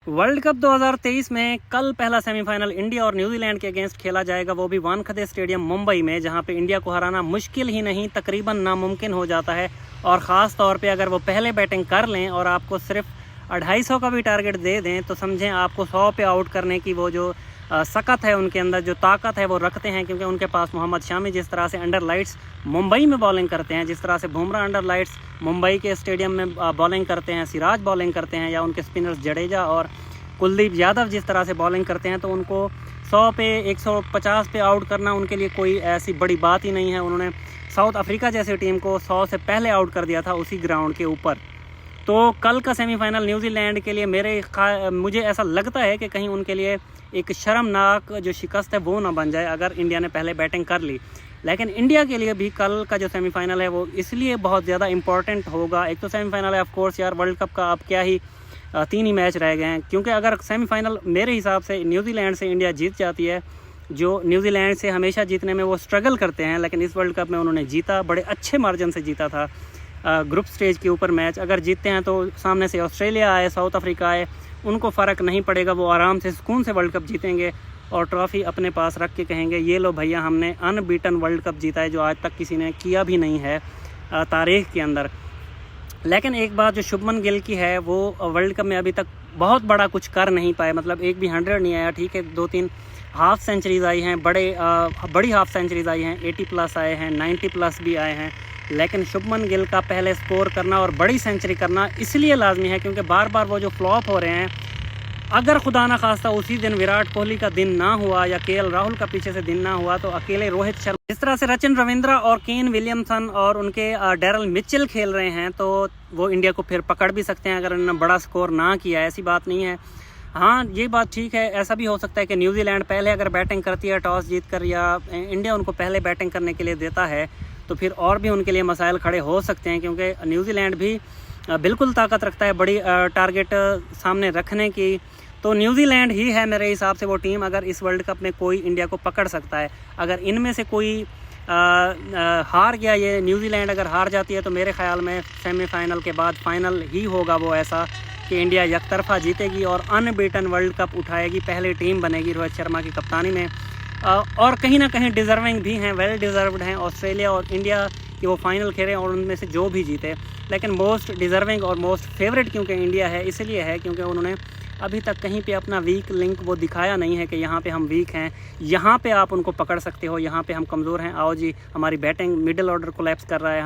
World cup 2023 में कल पहला सेमीफाइनल इंडिया और न्यूजीलैंड के अगेंस्ट खेला जाएगा, वो भी वानखेड़े स्टेडियम मुंबई में, जहां पे इंडिया को हराना मुश्किल ही नहीं तकरीबन नामुमकिन हो जाता है। और ख़ास तौर पे अगर वो पहले बैटिंग कर लें और आपको सिर्फ 250 का भी टारगेट दे दें तो समझें आपको 100 पे आउट करने की वो जो सकत है उनके अंदर, जो ताकत है वो रखते हैं। क्योंकि उनके पास मोहम्मद शामी जिस तरह से अंडर लाइट्स मुंबई में बॉलिंग करते हैं, जिस तरह से बुमराह अंडर लाइट्स मुंबई के स्टेडियम में बॉलिंग करते हैं, सिराज बॉलिंग करते हैं, या उनके स्पिनर्स जडेजा और कुलदीप यादव जिस तरह से बॉलिंग करते हैं, तो उनको 100 पे 150 पे आउट करना उनके लिए कोई ऐसी बड़ी बात ही नहीं है। उन्होंने साउथ अफ्रीका जैसी टीम को 100 से पहले आउट कर दिया था उसी ग्राउंड के ऊपर। तो कल का सेमीफाइनल न्यूजीलैंड के लिए मुझे ऐसा लगता है कि कहीं उनके लिए एक शर्मनाक जो शिकस्त है वो ना बन जाए अगर इंडिया ने पहले बैटिंग कर ली। लेकिन इंडिया के लिए भी कल का जो सेमीफाइनल है वो इसलिए बहुत ज़्यादा इंपॉर्टेंट होगा। एक तो सेमीफाइनल है, ऑफ कोर्स यार, वर्ल्ड कप का अब क्या ही 3 ही मैच रह गए हैं। क्योंकि अगर सेमीफाइनल मेरे हिसाब से न्यूजीलैंड से इंडिया जीत जाती है, जो न्यूजीलैंड से हमेशा जीतने में वो स्ट्रगल करते हैं, लेकिन इस वर्ल्ड कप में उन्होंने जीता, बड़े अच्छे मार्जिन से जीता था ग्रुप स्टेज के ऊपर मैच। अगर जीतते हैं तो सामने से ऑस्ट्रेलिया आए, साउथ अफ्रीका आए, उनको फ़र्क नहीं पड़ेगा, वो आराम से सुकून से वर्ल्ड कप जीतेंगे और ट्रॉफ़ी अपने पास रख के कहेंगे ये लो भैया, हमने अनबीटन वर्ल्ड कप जीता है, जो आज तक किसी ने किया भी नहीं है तारीख़ के अंदर। लेकिन एक बात जो शुभमन गिल की है, वो वर्ल्ड कप में अभी तक बहुत बड़ा कुछ कर नहीं पाए। मतलब एक भी 100 नहीं आया, ठीक है, 2-3 हाफ सेंचुरीज़ आई हैं, बड़ी हाफ सेंचुरीज़ आई हैं, 80 प्लस आए हैं, 90 प्लस भी आए हैं। लेकिन शुभमन गिल का पहले स्कोर करना और बड़ी सेंचुरी करना इसलिए लाजमी है क्योंकि बार बार वो जो फ्लॉप हो रहे हैं, अगर खुदा ना खास्ता उसी दिन विराट कोहली का दिन ना हुआ या केएल राहुल का पीछे से दिन ना हुआ, तो अकेले रोहित शर्मा इस तरह से रचिन रविंद्रा और केन विलियमसन और उनके डेरल मिचेल खेल रहे हैं, तो वो इंडिया को फिर पकड़ भी सकते हैं अगर उन्होंने बड़ा स्कोर ना किया। ऐसी बात नहीं है। हाँ, ये बात ठीक है, ऐसा भी हो सकता है कि न्यूजीलैंड पहले अगर बैटिंग करती है टॉस जीत कर, या इंडिया उनको पहले बैटिंग करने के लिए देता है, तो फिर और भी उनके लिए मसाइल खड़े हो सकते हैं। क्योंकि न्यूजीलैंड भी बिल्कुल ताकत रखता है बड़ी टारगेट सामने रखने की। तो न्यूजीलैंड ही है मेरे हिसाब से वो टीम, अगर इस वर्ल्ड कप में कोई इंडिया को पकड़ सकता है। अगर इनमें से कोई हार गया, ये न्यूजीलैंड अगर हार जाती है, तो मेरे ख्याल में सेमीफाइनल के बाद फाइनल ही होगा वो ऐसा कि इंडिया एकतरफा जीतेगी और अनबीटन वर्ल्ड कप उठाएगी, पहली टीम बनेगी रोहित शर्मा की कप्तानी में। और कहीं ना कहीं डिज़र्विंग भी हैं, वेल डिज़र्व्ड हैं ऑस्ट्रेलिया और इंडिया कि वो फाइनल खेलें और उनमें से जो भी जीते। लेकिन मोस्ट डिज़र्विंग और मोस्ट फेवरेट क्योंकि इंडिया है, इसलिए है क्योंकि उन्होंने अभी तक कहीं पे अपना वीक लिंक वो दिखाया नहीं है कि यहाँ पे हम वीक हैं, यहाँ पे आप उनको पकड़ सकते हो, यहाँ पे हम कमज़ोर हैं, आओ जी हमारी बैटिंग मिडिल ऑर्डर कोलैप्स कर रहा है,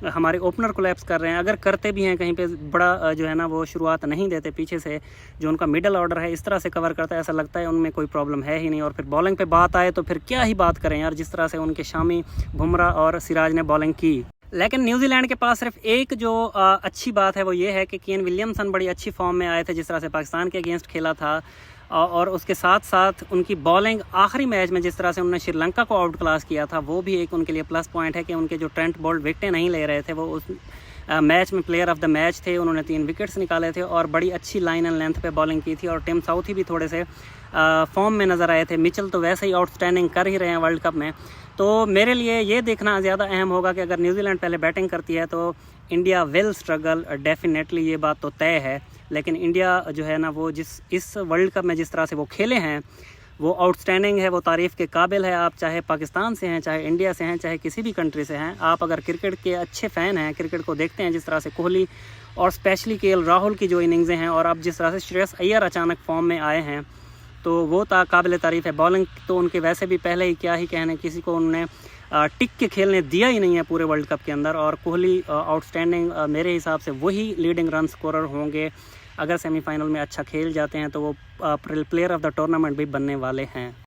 हमारे ओपनर कोलैप्स कर रहे हैं। अगर करते भी हैं कहीं पे बड़ा जो है ना वो शुरुआत नहीं देते, पीछे से जो उनका मिडिल ऑर्डर है इस तरह से कवर करता है, ऐसा लगता है उनमें कोई प्रॉब्लम है ही नहीं। और फिर बॉलिंग पे बात आए तो फिर क्या ही बात करें यार, जिस तरह से उनके शामी, बुमराह और सिराज ने बॉलिंग की। लेकिन न्यूजीलैंड के पास सिर्फ एक जो अच्छी बात है वो ये है कि केन विलियमसन बड़ी अच्छी फॉर्म में आए थे, जिस तरह से पाकिस्तान के अगेंस्ट खेला था, और उसके साथ साथ उनकी बॉलिंग आखिरी मैच में जिस तरह से उन्होंने श्रीलंका को आउट क्लास किया था, वो भी एक उनके लिए प्लस पॉइंट है कि उनके जो ट्रेंट बोल्ट विकेटें नहीं ले रहे थे, वो उस मैच में प्लेयर ऑफ द मैच थे। उन्होंने 3 विकेट्स निकाले थे और बड़ी अच्छी लाइन एंड लेंथ पे बॉलिंग की थी। और टिम साउथी भी थोड़े से फॉर्म में नज़र आए थे। मिचेल तो वैसे ही आउटस्टैंडिंग कर ही रहे हैं वर्ल्ड कप में। तो मेरे लिए ये देखना ज़्यादा अहम होगा कि अगर न्यूजीलैंड पहले बैटिंग करती है तो इंडिया विल स्ट्रगल डेफिनेटली, ये बात तो तय है। लेकिन इंडिया जो है ना वो इस वर्ल्ड कप में जिस तरह से वो खेले हैं वो आउटस्टैंडिंग है, वो तारीफ़ के काबिल है। आप चाहे पाकिस्तान से हैं, चाहे इंडिया से हैं, चाहे किसी भी कंट्री से हैं, आप अगर क्रिकेट के अच्छे फ़ैन हैं, क्रिकेट को देखते हैं, जिस तरह से कोहली और स्पेशली केएल राहुल की जो इनिंग्सें हैं, और अब जिस तरह से श्रेयस अय्यर अचानक फॉर्म में आए हैं, तो वो काबिल तारीफ़ है। बॉलिंग तो उनके वैसे भी पहले ही क्या ही कहने, किसी को उन्होंने टिक के खेलने दिया ही नहीं है पूरे वर्ल्ड कप के अंदर। और कोहली आउटस्टैंडिंग, मेरे हिसाब से वही लीडिंग रन स्कोरर होंगे। अगर सेमीफाइनल में अच्छा खेल जाते हैं तो वो प्लेयर ऑफ द टूर्नामेंट भी बनने वाले हैं।